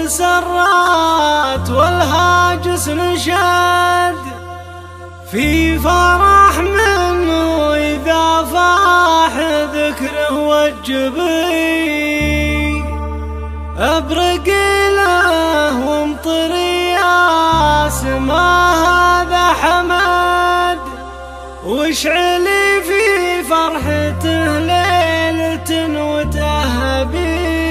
المسرات والهاجس نشد في فرح منه إذا فاح ذكره والجبين. أبرق له وامطري يا سما هذا حمد، واشعلي في فرحته ليلة وتهبي.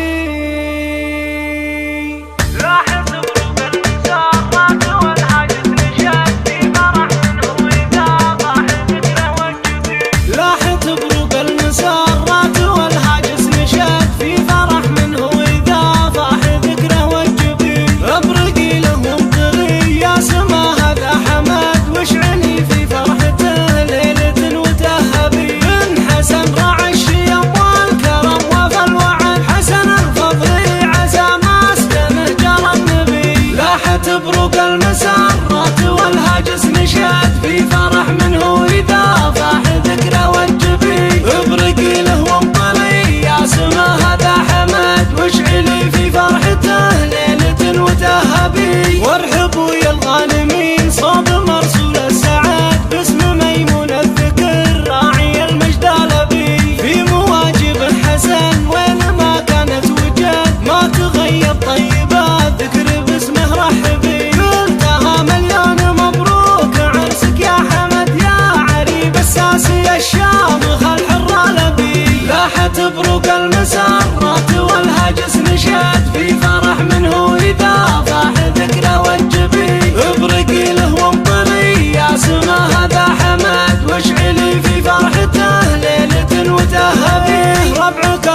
تبرق المسرات والهاجس نشاد في فرح منه إذا فاح ذكره والجبين. ابرقي له وانطلي يا سما هذا حمد، واشعلي في فرحته ليلة وتهبي. وارحبوا يا الغانمين صوب مرسول السعاد باسم ميمون الذكر راعي المجد الأبي. في مواجب الحسن وين ما كانت وجد ما تغيب طيبات ذكر باسمه رحب. تبرق المسرات والهاجس نشاد في فرح منه إذا فاح ذكره والجبين. ابرقي له وانطلي يا سما هذا حمد، واشعلي في فرحته ليلة وتهبي. ربعك